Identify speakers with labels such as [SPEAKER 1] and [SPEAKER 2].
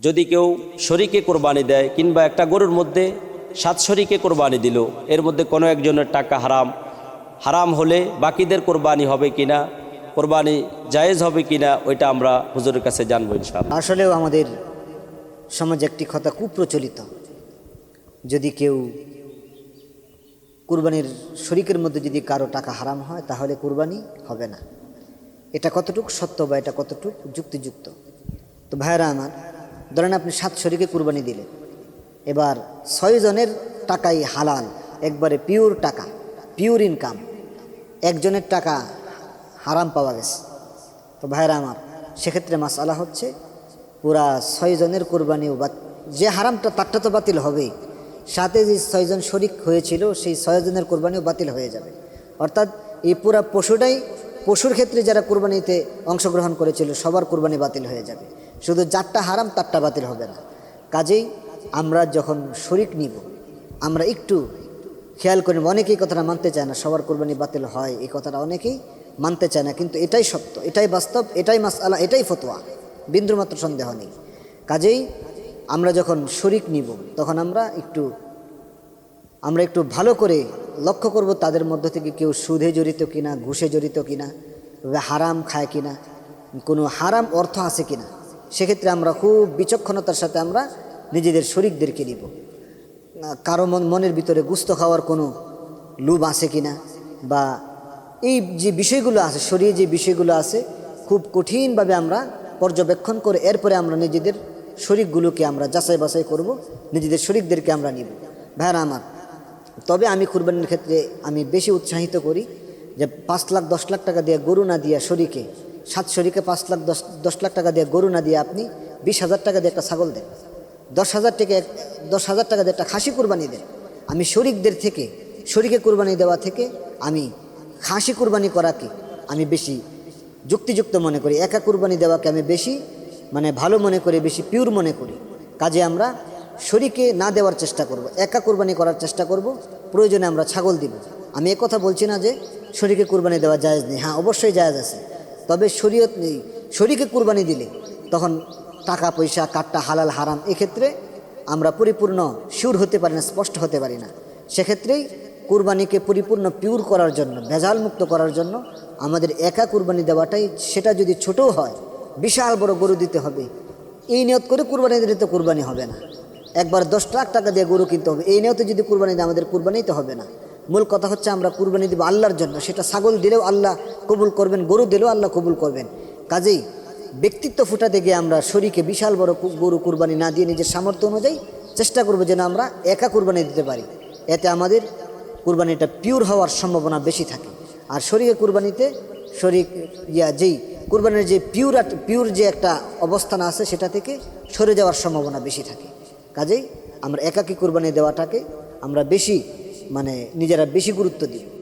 [SPEAKER 1] যদি কেউ শরীকে কোরবানি দেয় কিংবা একটা গরুর মধ্যে 7 শরীকে কোরবানি দিল, এর মধ্যে কোনো একজনের টাকা হারাম হলে বাকিদের কোরবানি হবে কিনা, কোরবানি জায়েজ হবে কিনা, ওইটা আমরা হুজুরের কাছে জানবো ইনশাআল্লাহ।
[SPEAKER 2] আসলেও আমাদের সমাজে একটি কথা খুব প্রচলিত, যদি কেউ কুরবানির শরীকের মধ্যে যদি কারো টাকা হারাম হয় তাহলে কুরবানি হবে না। এটা কতটুকু সত্য বা এটা কতটুকু যুক্তিযুক্ত? তো ভাইরা আমার, ধরেন আপনি 7 শরীকে কুরবানি দিলেন, এবার 6 জনের টাকাই হালাল, একবারে পিওর টাকা, পিওর ইনকাম, একজনের টাকা হারাম পাওয়া গেছে। তো ভাইরা আমার, সেক্ষেত্রে মাসআলা হচ্ছে পুরা 6 জনের কুরবানিও যে হারামটা তারটা তো বাতিল হবেই, সাথে যে 6 জন শরিক হয়েছিল সেই 6 জনের কুরবানিও বাতিল হয়ে যাবে। অর্থাৎ এই পুরা পশুর ক্ষেত্রে যারা কুরবানিতে অংশগ্রহণ করেছিল সবার কুরবানি বাতিল হয়ে যাবে, শুধু যারটা হারাম তারটা বাতিল হবে না। কাজেই আমরা যখন শরিক নিব, আমরা একটু খেয়াল করি। অনেকেই কথাটা মানতে চায় না, সবার কুরবানি বাতিল হয় এই কথাটা অনেকেই মানতে চায় না, কিন্তু এটাই সত্য, এটাই বাস্তব, এটাই মাসআলা, এটাই ফতোয়া, বিন্দুমাত্র সন্দেহ নেই। কাজেই আমরা যখন শরিক নিব তখন আমরা একটু ভালো করে লক্ষ্য করব তাদের মধ্য থেকে কেউ সুদে জড়িত কিনা, ঘুষে জড়িত কিনা, হারাম খায় কিনা, কোনো হারাম অর্থ আছে কিনা। সেক্ষেত্রে আমরা খুব বিচক্ষণতার সাথে আমরা নিজেদের শরিকদেরকে নিব। কারো মনের ভিতরে গুস্ত খাওয়ার কোনো লোভ আছে কিনা, বা এই যে বিষয়গুলো আছে, শরীরে যে বিষয়গুলো আছে, খুব কঠিনভাবে আমরা পর্যবেক্ষণ করে এরপরে আমরা নিজেদের শরিকগুলোকে আমরা যাচাই বাছাই করব, নিজেদের শরিকদেরকে আমরা নিব। ভাইরা আমার, তবে আমি কুরবানির ক্ষেত্রে আমি বেশি উৎসাহিত করি যে 5 লাখ 10 লাখ টাকা দিয়ে গরু না দিয়ে শরিকে 7 শরিকে 5 লাখ 10 লাখ টাকা দিয়ে গরু না দিয়ে আপনি 20,000 টাকা দিয়ে একটা ছাগল দেন, 10,000 টাকা দিয়ে একটা খাসি কুরবানি দেন। আমি শরিকদের থেকে, শরিকে কুরবানি দেওয়া থেকে আমি খাসি কুরবানি করাকে আমি বেশি যুক্তিযুক্ত মনে করি, একা কুরবানি দেওয়াকে আমি বেশি ভালো মনে করি, বেশি পিওর মনে করি। কাজে আমরা শরিকে না দেওয়ার চেষ্টা করব, একা কুরবানি করার চেষ্টা করব, প্রয়োজনে আমরা ছাগল দিব। আমি কথা বলছি না যে শরিকে কুরবানি দেওয়া জায়েজ নেই, হ্যাঁ অবশ্যই জায়েজ আছে। তবে শরীয়ত নেই, শরিকে কুরবানি দিলে তখন টাকা পয়সা কাটটা হালাল হারাম এক্ষেত্রে আমরা পরিপূর্ণ শিওর হতে পারি না, স্পষ্ট হতে পারি না। সেক্ষেত্রেই কুরবানিকে পরিপূর্ণ পিওর করার জন্য, ভেজাল মুক্ত করার জন্য আমাদের একা কুরবানি দেওয়াটাই, সেটা যদি ছোটও হয়, বিশাল বড় গরু দিতে হবে এই নিয়ত করে কুরবানি দিলে তো কুরবানি হবে না। একবার 10 লাখ টাকা দিয়ে গরু কিনতে হবে এই নিয়তে যদি কুরবানি দেয় আমাদের কুরবানি তো হবে না। মূল কথা হচ্ছে আমরা কুরবানি দেব আল্লাহর জন্য, সেটা ছাগল দিলেও আল্লাহ কবুল করবেন, গরু দিলেও আল্লাহ কবুল করবেন। কাজেই ব্যক্তিত্ব ফুটাতে গিয়ে আমরা শরীকে বিশাল বড় গরু কুরবানি না দিয়ে নিজের সামর্থ্য অনুযায়ী চেষ্টা করবো যেন আমরা একা কুরবানি দিতে পারি। এতে আমাদের কুরবানিটা পিওর হওয়ার সম্ভাবনা বেশি থাকে। আর শরীকে কুরবানিতে যেই কুরবানির যে পিওর যে একটা অবস্থান আছে সেটা থেকে সরে যাওয়ার সম্ভাবনা বেশি থাকে। কাজেই আমরা একাকী কুরবানি দেওয়াটাকে আমরা বেশি নিজেরা বেশি গুরুত্ব দিই।